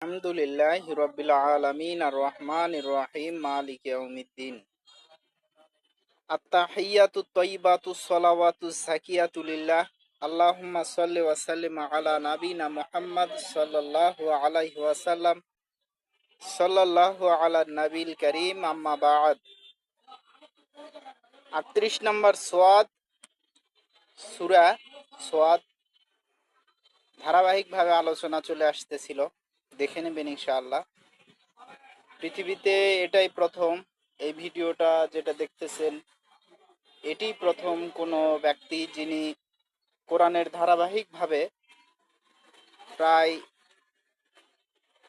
আলহামদুলিল্লাহি রাব্বিল আলামিন আর রহমানির রহিম মালিকি ইয়াউমিদ্দিন। আত-তাহিয়াতুত তাইয়্যিবাতুস সালাওয়াতুস যাকিয়াতু লিল্লাহ। আল্লাহুম্মা সাল্লি ওয়া সাল্লিম আলা নাবিনা মুহাম্মদ সাল্লাল্লাহু আলাইহি ওয়াসাল্লাম। সাল্লাল্লাহু আলা নাবিল কারীম, আম্মা বা'দ। ৩৮ নম্বর সোয়াদ, সূরা সোয়াদ ধারাবাহিকভাবে আলোচনা চলে আসতেছিল, দেখে নেবেন ইনশাআল্লাহ। পৃথিবীতে এটাই প্রথম, এই ভিডিওটা যেটা দেখতেছেন এটি প্রথম কোনো ব্যক্তি যিনি কোরআনের ধারাবাহিকভাবে প্রায়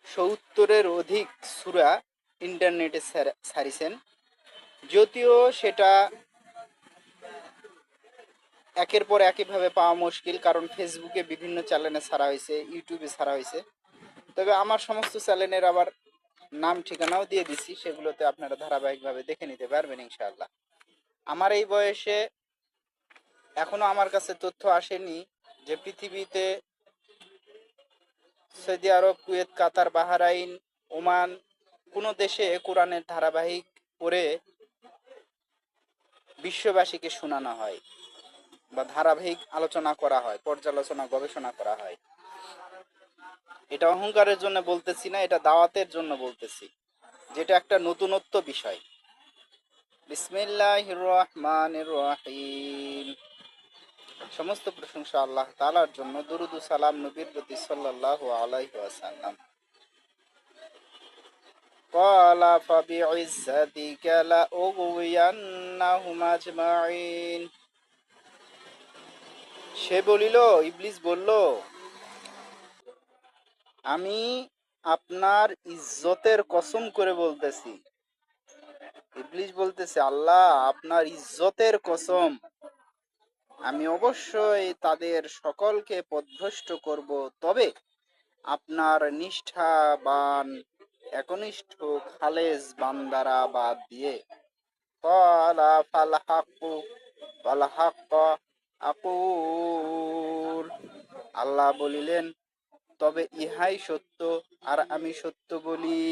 ৭০-এর অধিক সূরা ইন্টারনেটে ছাড়িছেন। যদিও সেটা একের পর একইভাবে পাওয়া মুশকিল, কারণ ফেসবুকে বিভিন্ন চ্যানেলে ছাড়া হয়েছে, ইউটিউবে ছাড়া হয়েছে। তবে আমার সমস্ত চ্যানেলের আবার নাম ঠিকানাও দিয়ে দিছি, সেগুলোতে আপনারা ধারাবাহিকভাবে দেখে নিতে পারবেন ইনশাআল্লাহ। আমার এই বয়সে এখনো আমার কাছে তথ্য আসেনি যে পৃথিবীতে সৌদি আরব, কুয়েত, কাতার, বাহরাইন, ওমান কোনো দেশে কোরআনের ধারাবাহিক পড়ে বিশ্ববাসীকে শোনানো হয় বা ধারাবাহিক আলোচনা করা হয়, পর্যালোচনা গবেষণা করা হয়। এটা অহংকারের জন্য বলতেছি না, এটা দাওয়াতের জন্য বলতেছি, যেটা একটা নতুনত্ব বিষয়। বিসমিল্লাহির রহমানির রহিম। সমস্ত প্রশংসা আল্লাহ তাআলার জন্য, দুরূদ ও সালাম নবীর প্রতি সাল্লাল্লাহু আলাইহি ওয়াসাল্লাম। ক্বালা ফাবিইজ্জাতিকা লাউগওয়িয়ান্নাহুম আজমাইন। সে বলিল, ইবলিস বলল, আমি আপনার ইজ্জতের কসম করে বলতেছি। ইবলিস বলতেছে, আল্লাহ আপনার ইজ্জতের কসম, আমি অবশ্যই তাদের সকলকে পথভ্রষ্ট করব, তবে আপনার নিষ্ঠাবান একনিষ্ঠ খালেস বান্দারা বাদ দিয়ে। ক্বালা ফাল হাক্কু আকুল। আল্লাহ বলিলেন, তবে ইহাই সত্য আর আমি সত্য বলি।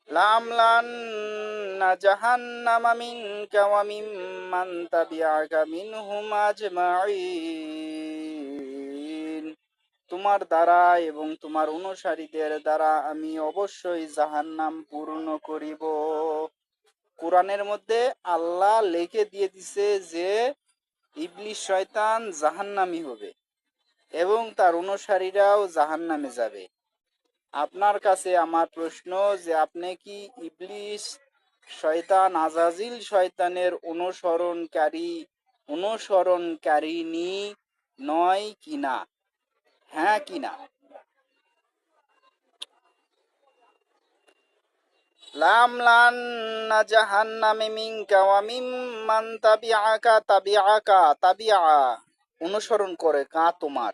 লামলান্না জাহান্নামা মিনকা ওয়া মিম্মান তাবিআকা মিনহুম আজমাইন। তোমার দ্বারা এবং তোমার অনুসারীদের দ্বারা আমি অবশ্যই জাহান্নাম পূর্ণ করিব। কোরআনের মধ্যে আল্লাহ লিখে দিয়ে দিছে যে ইবলিস শয়তান জাহান্নামী হবে এবং তার অনুসারীরাও জাহান্নামে যাবে। আপনার কাছে আমার প্রশ্ন যে আপনি কি ইবলিস শয়তান, আজাজিল শয়তানের অনুসরণকারিনী নয় কিনা? হ্যাঁ কিনা? লামলান্না জাহান্নামে মিনকা ওয়া মিম্মান তাবিআ অনুসরণ করে কা তোমার,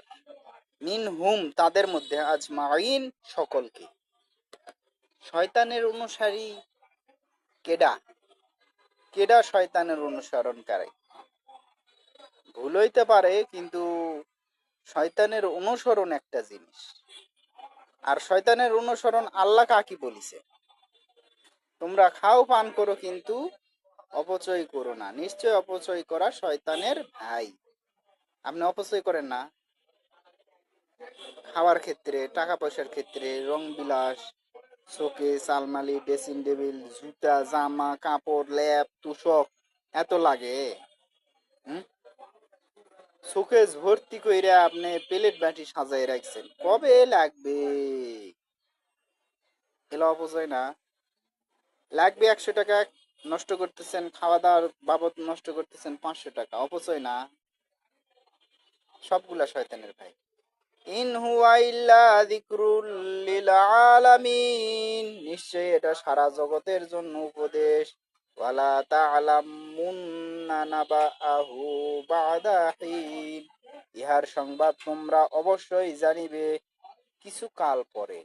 মিনহুম তাদের মধ্যে, আজমাইন সকলকে। শয়তানের অনুসারী কেডা? কেডা শয়তানের অনুসরণ করে? ভুল হইতে পারে, কিন্তু শয়তানের অনুসরণ একটা জিনিস, আর শয়তানের অনুসরণ আল্লাহ কাকে বলিছে? তোমরা খাও পান করো, কিন্তু অপচয় করো না, নিশ্চয় অপচয় করা শয়তানের ভাই। আপনি অপচয় করেন না খাওয়ার ক্ষেত্রে, টাকা পয়সার ক্ষেত্রে, রং বিলাস, শোকেস, আলমারি, ড্রেসিং টেবিল, জুতা, জামা কাপড়, ল্যাপ, তুষক এত লাগে। শোকেস ভর্তি কইরা আপনি প্লেট বাটি সাজাই রাখছেন, কবে লাগবে? এগুলো অপচয় না? লাগবে ১০০ টাকা, নষ্ট করতেছেন খাওয়া দাওয়ার বাবদ, নষ্ট করতেছেন ৫০০ টাকা, অপচয় না? সবগুলা শয়তানের ভাই। ইন হুয়া ইল্লা যিকরুল লিল আলামিন। নিশ্চয়ই এটা সারা জগতের জন্য উপদেশ। ওয়ালা তা'লামুন্না নাবাআহু বা'দা হিন। ইহার সংবাদ তোমরা অবশ্যই জানিবে কিছু কাল পরে।